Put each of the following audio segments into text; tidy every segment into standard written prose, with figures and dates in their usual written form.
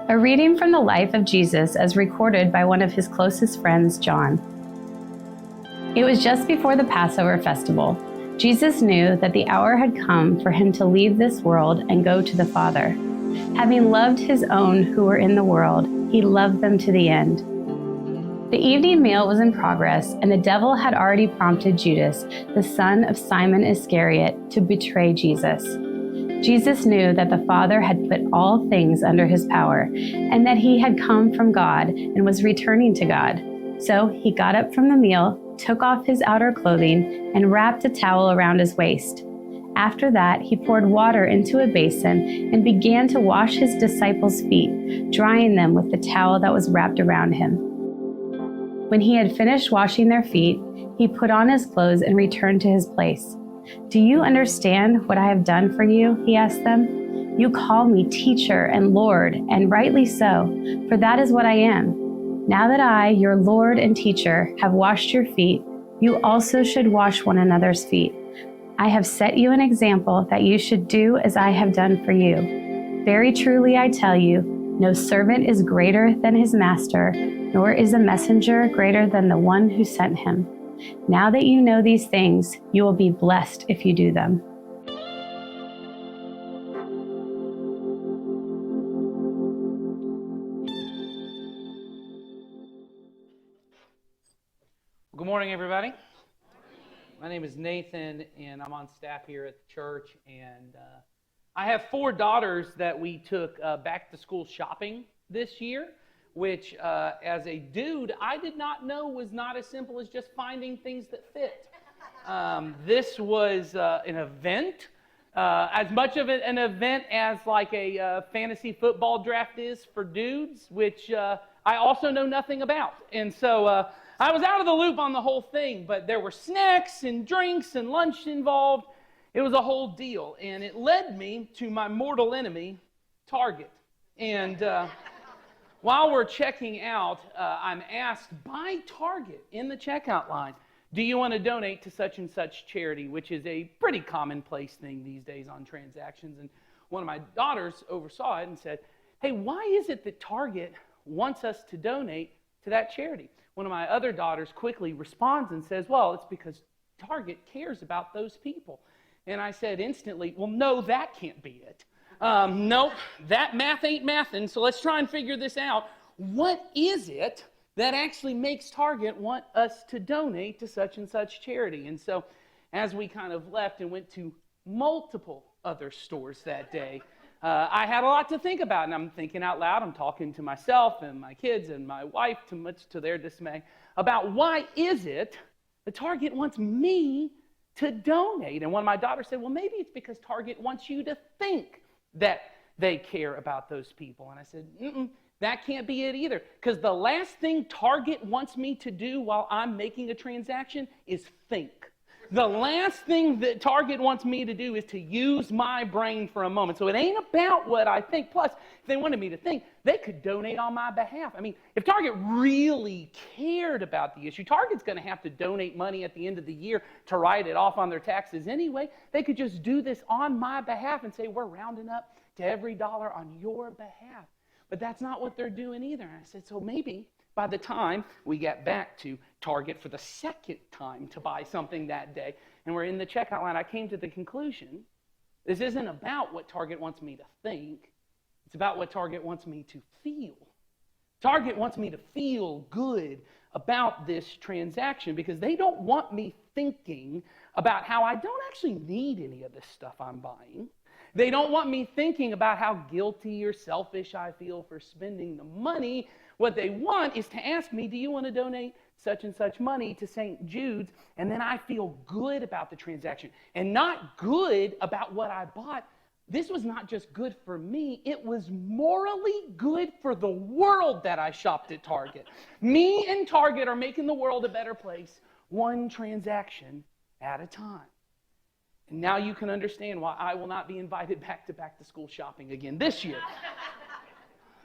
A reading from the life of Jesus as recorded by one of his closest friends, John. It was just before the Passover festival. Jesus knew that the hour had come for him to leave this world and go to the Father. Having loved his own who were in the world, he loved them to the end. The evening meal was in progress, and the devil had already prompted Judas, the son of Simon Iscariot, to betray Jesus. Jesus knew that the Father had put all things under his power, and that he had come from God and was returning to God. So he got up from the meal, took off his outer clothing, and wrapped a towel around his waist. After that, he poured water into a basin and began to wash his disciples' feet, drying them with the towel that was wrapped around him. When he had finished washing their feet, he put on his clothes and returned to his place. "Do you understand what I have done for you?" he asked them. "You call me teacher and Lord, and rightly so, for that is what I am. Now that I, your Lord and teacher, have washed your feet, you also should wash one another's feet. I have set you an example that you should do as I have done for you. Very truly I tell you, no servant is greater than his master, nor is a messenger greater than the one who sent him. Now that you know these things, you will be blessed if you do them." Good morning, everybody. My name is Nathan, and I'm on staff here at the church. And I have 4 daughters that we took back to school shopping this year, which as a dude, I did not know was not as simple as just finding things that fit. This was an event, as much of an event as like a fantasy football draft is for dudes, which I also know nothing about. And so I was out of the loop on the whole thing, but there were snacks and drinks and lunch involved. It was a whole deal, and it led me to my mortal enemy, Target. And while we're checking out, I'm asked by Target in the checkout line, "Do you want to donate to such and such charity?" which is a pretty commonplace thing these days on transactions. And one of my daughters oversaw it and said, "Hey, why is it that Target wants us to donate to that charity?" One of my other daughters quickly responds and says, "Well, it's because Target cares about those people." And I said instantly, "Well, no, that can't be it. Nope, that math ain't mathin', so let's try and figure this out. What is it that actually makes Target want us to donate to such and such charity?" And so as we kind of left and went to multiple other stores that day, I had a lot to think about, and I'm thinking out loud. I'm talking to myself and my kids and my wife, too much to their dismay, about why is it that Target wants me to donate? And one of my daughters said, "Well, maybe it's because Target wants you to think that they care about those people." And I said, that can't be it either, because the last thing Target wants me to do while I'm making a transaction is think. The last thing that Target wants me to do is to use my brain for a moment. So it ain't about what I think. Plus, if they wanted me to think, they could donate on my behalf. I mean, if Target really cared about the issue, Target's going to have to donate money at the end of the year to write it off on their taxes anyway. They could just do this on my behalf and say, "We're rounding up to every dollar on your behalf." But that's not what they're doing either. And I said, so maybe by the time we get back to Target for the second time to buy something that day, and we're in the checkout line, I came to the conclusion, this isn't about what Target wants me to think. It's about what Target wants me to feel. Target wants me to feel good about this transaction because they don't want me thinking about how I don't actually need any of this stuff I'm buying. They don't want me thinking about how guilty or selfish I feel for spending the money. What they want is to ask me, "Do you want to donate such and such money to St. Jude's?" And then I feel good about the transaction and not good about what I bought. This was not just good for me, it was morally good for the world that I shopped at Target. Me and Target are making the world a better place, one transaction at a time. And now you can understand why I will not be invited back to school shopping again this year.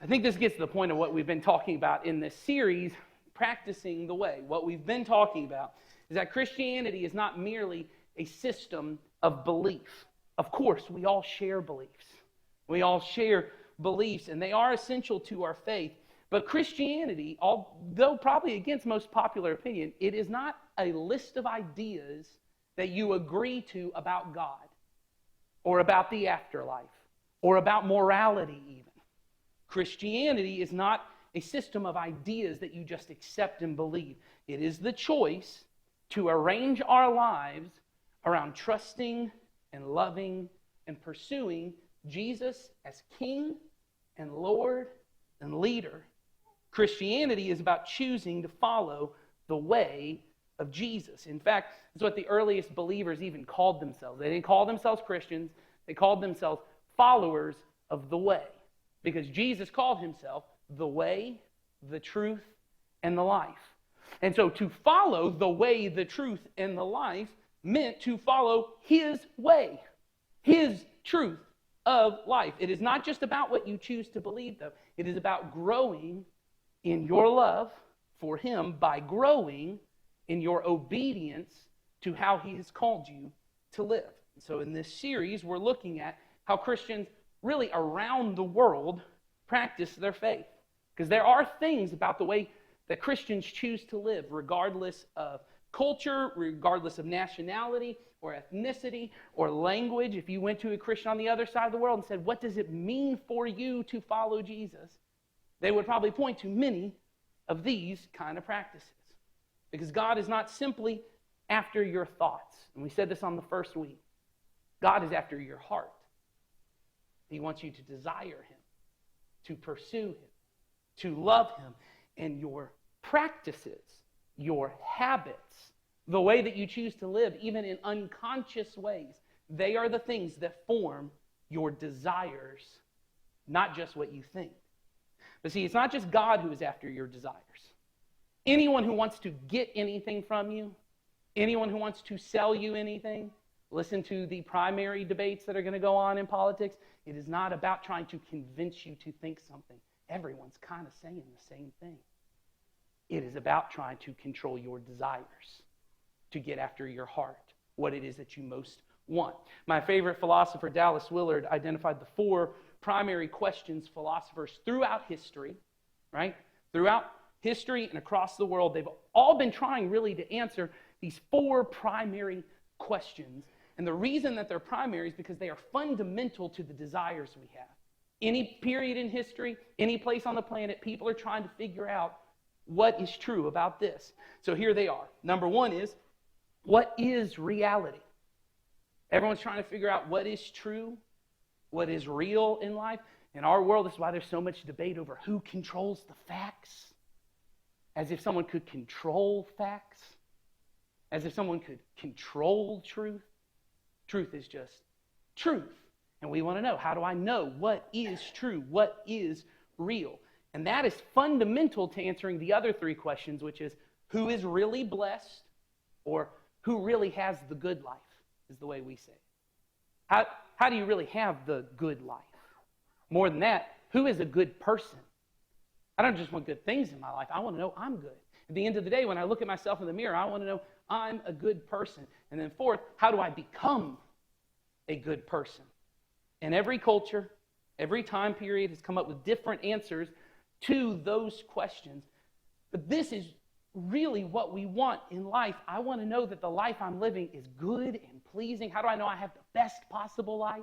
I think this gets to the point of what we've been talking about in this series, Practicing the Way. What we've been talking about is that Christianity is not merely a system of belief. Of course, we all share beliefs. We all share beliefs, and they are essential to our faith. But Christianity, although probably against most popular opinion, it is not a list of ideas that you agree to about God, or about the afterlife, or about morality even. Christianity is not a system of ideas that you just accept and believe. It is the choice to arrange our lives around trusting and loving and pursuing Jesus as King and Lord and leader. Christianity is about choosing to follow the way of Jesus. In fact, it's what the earliest believers even called themselves. They didn't call themselves Christians. They called themselves followers of the way, because Jesus called himself the way, the truth, and the life. And so to follow the way, the truth, and the life meant to follow his way, his truth of life. It is not just about what you choose to believe, though. It is about growing in your love for him by growing in your obedience to how he has called you to live. So in this series, we're looking at how Christians really around the world practice their faith. Because there are things about the way that Christians choose to live, regardless of culture, regardless of nationality or ethnicity or language. If you went to a Christian on the other side of the world and said, what does it mean for you to follow Jesus? They would probably point to many of these kind of practices. Because God is not simply after your thoughts. And we said this on the first week. God is after your heart. He wants you to desire him, to pursue him, to love him. And your practices, your habits, the way that you choose to live, even in unconscious ways, they are the things that form your desires, not just what you think. But see, it's not just God who is after your desires. Anyone who wants to get anything from you, anyone who wants to sell you anything, listen to the primary debates that are going to go on in politics. It is not about trying to convince you to think something. Everyone's kind of saying the same thing. It is about trying to control your desires, to get after your heart, what it is that you most want. My favorite philosopher, Dallas Willard, identified the 4 primary questions philosophers throughout history, right? Throughout history and across the world, they've all been trying really to answer these 4 primary questions. And the reason that they're primary is because they are fundamental to the desires we have. Any period in history, any place on the planet, people are trying to figure out what is true about this. So here they are. Number 1 is, what is reality? Everyone's trying to figure out what is true, what is real in life. In our world, this is why there's so much debate over who controls the facts. As if someone could control facts. As if someone could control truth. Truth is just truth. And we want to know, how do I know what is true, what is real? And that is fundamental to answering the other 3 questions, which is, who is really blessed, or who really has the good life, is the way we say it. How do you really have the good life? More than that, who is a good person? I don't just want good things in my life. I want to know I'm good. At the end of the day, when I look at myself in the mirror, I want to know I'm a good person. And then 4th, how do I become a good person? And every culture, every time period has come up with different answers to those questions. But this is really what we want in life. I want to know that the life I'm living is good and pleasing. How do I know I have the best possible life?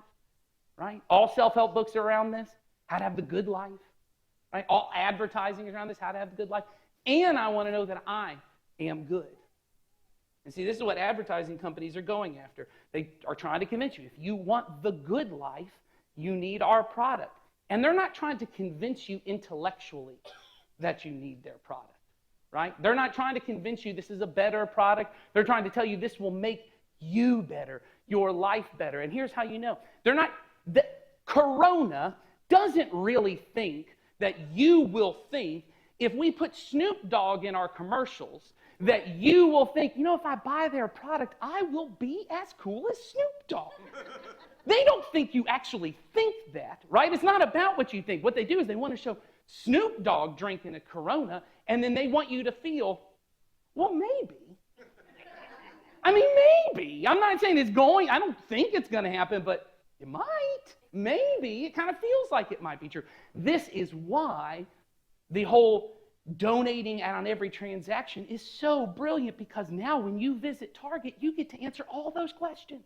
Right? All self-help books are around this. How to have the good life. Right? All advertising is around this. How to have the good life. And I want to know that I am good. And see, this is what advertising companies are going after. They are trying to convince you, if you want the good life, you need our product. And they're not trying to convince you intellectually that you need their product, right? They're not trying to convince you this is a better product. They're trying to tell you this will make you better, your life better. And here's how you know. Corona doesn't really think that you will think, if we put Snoop Dogg in our commercials, that you will think, if I buy their product, I will be as cool as Snoop Dogg. They don't think you actually think that, right? It's not about what you think. What they do is they want to show Snoop Dogg drinking a Corona, and then they want you to feel, well, maybe. I mean, maybe. I'm not saying it's going. I don't think it's going to happen, but it might. maybe it kind of feels like it might be true. This is why the whole donating on every transaction is so brilliant, because now when you visit Target, you get to answer all those questions.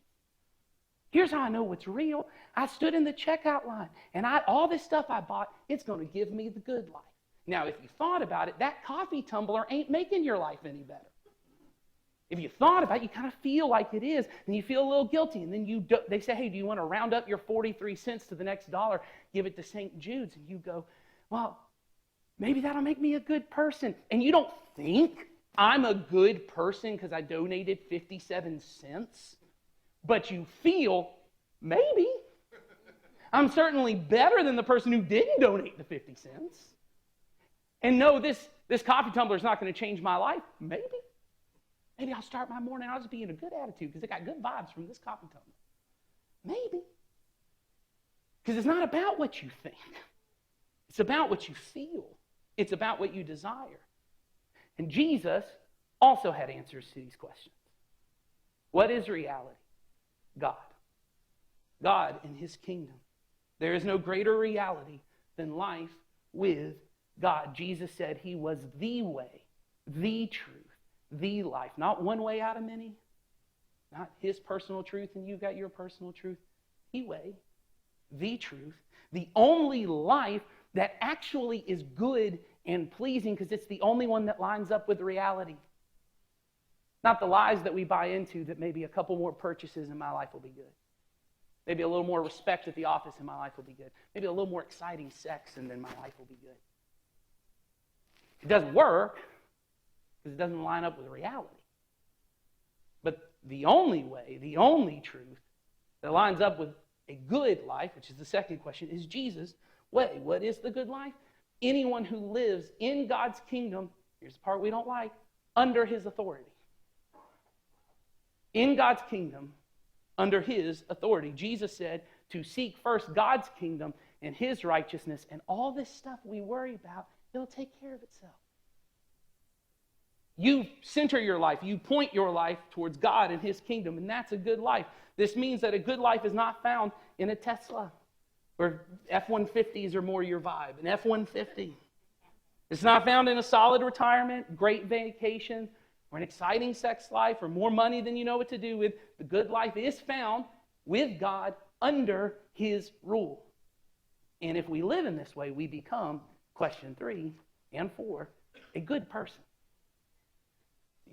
Here's how I know what's real. I stood in the checkout line, and all this stuff I bought, it's going to give me the good life. Now, if you thought about it, that coffee tumbler ain't making your life any better. If you thought about it, you kind of feel like it is, and you feel a little guilty, and then they say, hey, do you want to round up your 43 cents to the next dollar, give it to St. Jude's? And you go, well, maybe that'll make me a good person. And you don't think I'm a good person because I donated 57 cents, but you feel, maybe. I'm certainly better than the person who didn't donate the 50 cents. And no, this coffee tumbler is not going to change my life. Maybe. Maybe I'll start my morning, I'll just be in a good attitude because I got good vibes from this coffee tumbler. Maybe. Because it's not about what you think. It's about what you feel. It's about what you desire. And Jesus also had answers to these questions. What is reality? God. God in his kingdom. There is no greater reality than life with God. Jesus said he was the way, the truth, the life. Not one way out of many. Not his personal truth and you got your personal truth. The way, the truth, the only life that actually is good and pleasing, because it's the only one that lines up with reality. Not the lies that we buy into that maybe a couple more purchases and my life will be good. Maybe a little more respect at the office and my life will be good. Maybe a little more exciting sex and then my life will be good. It doesn't work because it doesn't line up with reality. But the only way, the only truth that lines up with a good life, which is the second question, is Jesus' way. What is the good life? Anyone who lives in God's kingdom, here's the part we don't like, under his authority. In God's kingdom, under his authority. Jesus said to seek first God's kingdom and his righteousness, and all this stuff we worry about, it'll take care of itself. You center your life, you point your life towards God and his kingdom, and that's a good life. This means that a good life is not found in a Tesla, where F-150s are more your vibe, an F-150. It's not found in a solid retirement, great vacation, or an exciting sex life, or more money than you know what to do with. The good life is found with God under his rule. And if we live in this way, we become, question 3 and 4, a good person.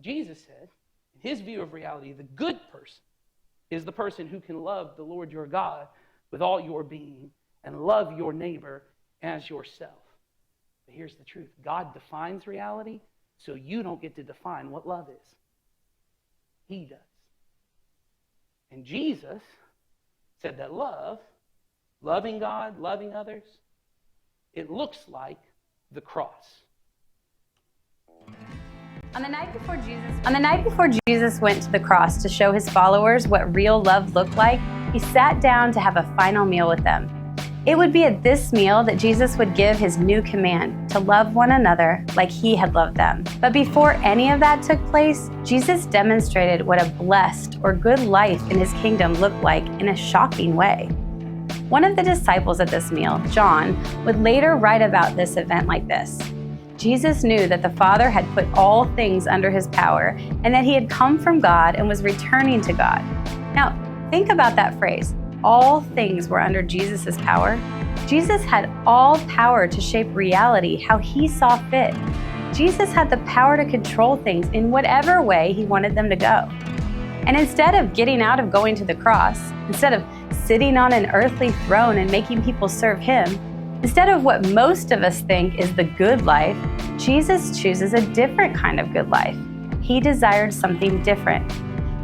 Jesus said, in his view of reality, the good person is the person who can love the Lord your God with all your being and love your neighbor as yourself. But here's the truth. God defines reality, so you don't get to define what love is. He does. And Jesus said that love, loving God, loving others, it looks like the cross. On the night before Jesus went to the cross to show his followers what real love looked like, he sat down to have a final meal with them. It would be at this meal that Jesus would give his new command, to love one another like he had loved them. But before any of that took place, Jesus demonstrated what a blessed or good life in his kingdom looked like in a shocking way. One of the disciples at this meal, John, would later write about this event like this. Jesus knew that the Father had put all things under his power and that he had come from God and was returning to God. Now, think about that phrase. All things were under Jesus' power. Jesus had all power to shape reality how he saw fit. Jesus had the power to control things in whatever way he wanted them to go. And instead of getting out of going to the cross, instead of sitting on an earthly throne and making people serve him, instead of what most of us think is the good life, Jesus chooses a different kind of good life. He desired something different.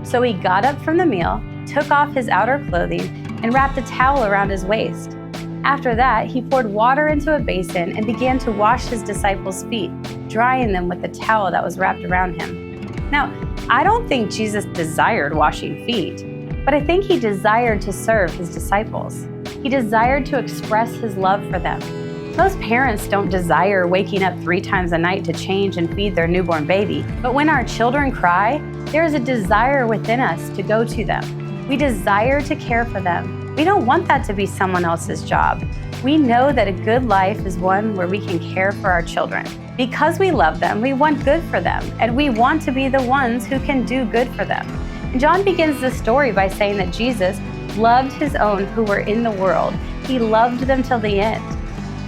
So he got up from the meal, took off his outer clothing, and wrapped a towel around his waist. After that, he poured water into a basin and began to wash his disciples' feet, drying them with the towel that was wrapped around him. Now, I don't think Jesus desired washing feet, but I think he desired to serve his disciples. He desired to express his love for them. Most parents don't desire waking up 3 times a night to change and feed their newborn baby. But when our children cry, there is a desire within us to go to them. We desire to care for them. We don't want that to be someone else's job. We know that a good life is one where we can care for our children. Because we love them, we want good for them, and we want to be the ones who can do good for them. And John begins the story by saying that Jesus loved his own who were in the world. He loved them till the end.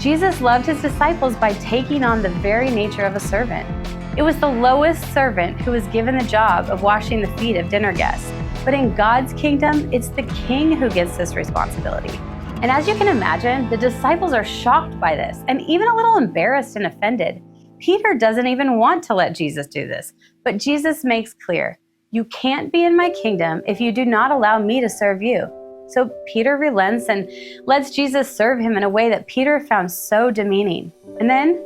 Jesus loved his disciples by taking on the very nature of a servant. It was the lowest servant who was given the job of washing the feet of dinner guests. But in God's kingdom, it's the king who gets this responsibility. And as you can imagine, the disciples are shocked by this and even a little embarrassed and offended. Peter doesn't even want to let Jesus do this, but Jesus makes clear, you can't be in my kingdom if you do not allow me to serve you. So Peter relents and lets Jesus serve him in a way that Peter found so demeaning. And then,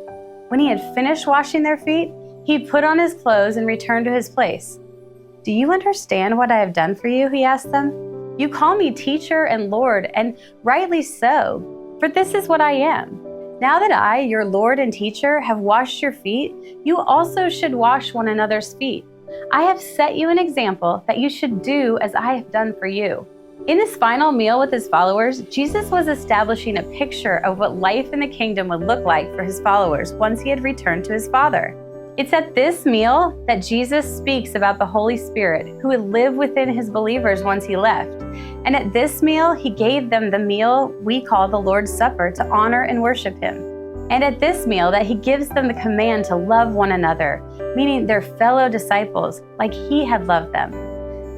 when he had finished washing their feet, he put on his clothes and returned to his place. Do you understand what I have done for you? He asked them. You call me teacher and Lord, and rightly so, for this is what I am. Now that I, your Lord and teacher, have washed your feet, you also should wash one another's feet. I have set you an example that you should do as I have done for you. In his final meal with his followers, Jesus was establishing a picture of what life in the kingdom would look like for his followers once he had returned to his Father. It's at this meal that Jesus speaks about the Holy Spirit who would live within his believers once he left. And at this meal, he gave them the meal we call the Lord's Supper to honor and worship him. And at this meal that he gives them the command to love one another, meaning their fellow disciples, like he had loved them.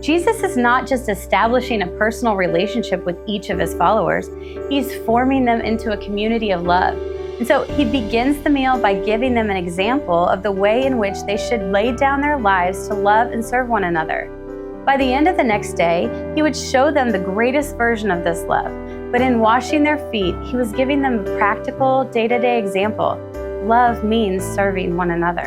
Jesus is not just establishing a personal relationship with each of his followers, he's forming them into a community of love. And so he begins the meal by giving them an example of the way in which they should lay down their lives to love and serve one another. By the end of the next day, he would show them the greatest version of this love. But in washing their feet, he was giving them a practical, day-to-day example. Love means serving one another.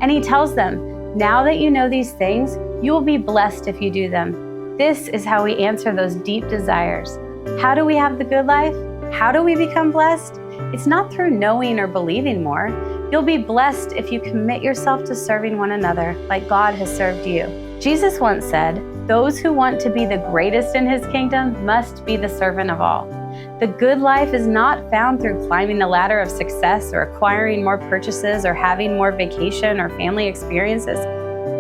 And he tells them, now that you know these things, you will be blessed if you do them. This is how we answer those deep desires. How do we have the good life? How do we become blessed? It's not through knowing or believing more. You'll be blessed if you commit yourself to serving one another like God has served you. Jesus once said, those who want to be the greatest in his kingdom must be the servant of all. The good life is not found through climbing the ladder of success or acquiring more purchases or having more vacation or family experiences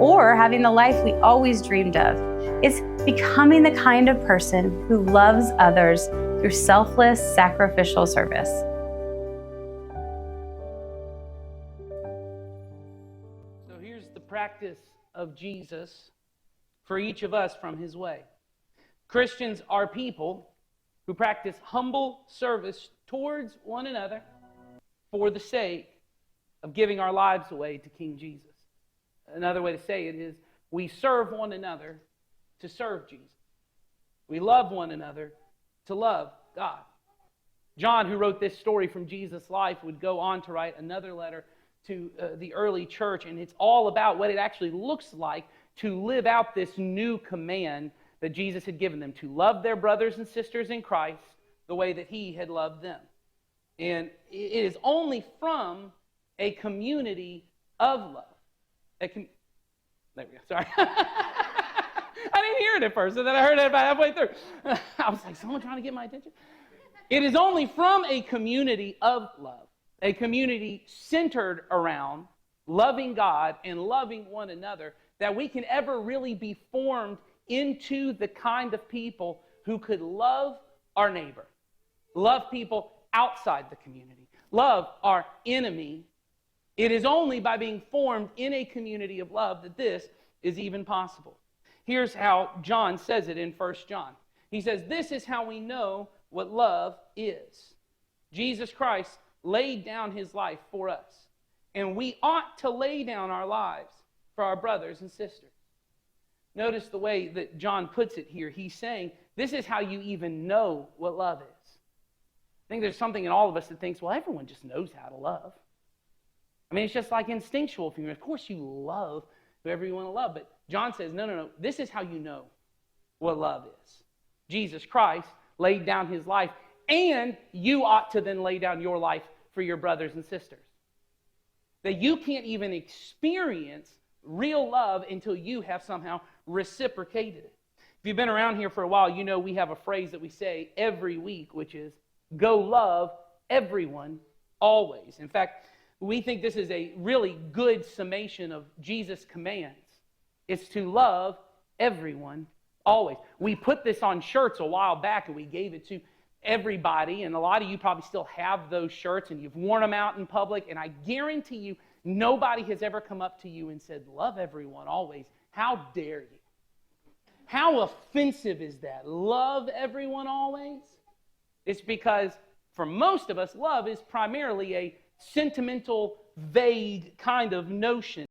or having the life we always dreamed of. It's becoming the kind of person who loves others through selfless, sacrificial service. So here's the practice of Jesus for each of us from his way. Christians are people who practice humble service towards one another for the sake of giving our lives away to King Jesus. Another way to say it is, we serve one another to serve Jesus. We love one another to love God. John, who wrote this story from Jesus' life, would go on to write another letter to the early church, and it's all about what it actually looks like to live out this new command that Jesus had given them, to love their brothers and sisters in Christ the way that he had loved them. And it is only from a community of love. There we go, sorry. I didn't hear it at first, and then I heard it about halfway through. I was like, someone trying to get my attention? It is only from a community of love, a community centered around loving God and loving one another, that we can ever really be formed into the kind of people who could love our neighbor, love people outside the community, love our enemy. It is only by being formed in a community of love that this is even possible. Here's how John says it in 1 John. He says, this is how we know what love is. Jesus Christ laid down his life for us, and we ought to lay down our lives for our brothers and sisters. Notice the way that John puts it here. He's saying, this is how you even know what love is. I think there's something in all of us that thinks, well, everyone just knows how to love. I mean, it's just like instinctual for you. Of course you love whoever you want to love. But John says, no. This is how you know what love is. Jesus Christ laid down his life, and you ought to then lay down your life for your brothers and sisters. That you can't even experience real love until you have somehow reciprocated it. If you've been around here for a while, you know we have a phrase that we say every week, which is, go love everyone always. In fact, we think this is a really good summation of Jesus' commands. It's to love everyone always. We put this on shirts a while back, and we gave it to everybody, and a lot of you probably still have those shirts, and you've worn them out in public, and I guarantee you, nobody has ever come up to you and said, love everyone always. How dare you? How offensive is that? Love everyone always? It's because for most of us, love is primarily a sentimental, vague kind of notion.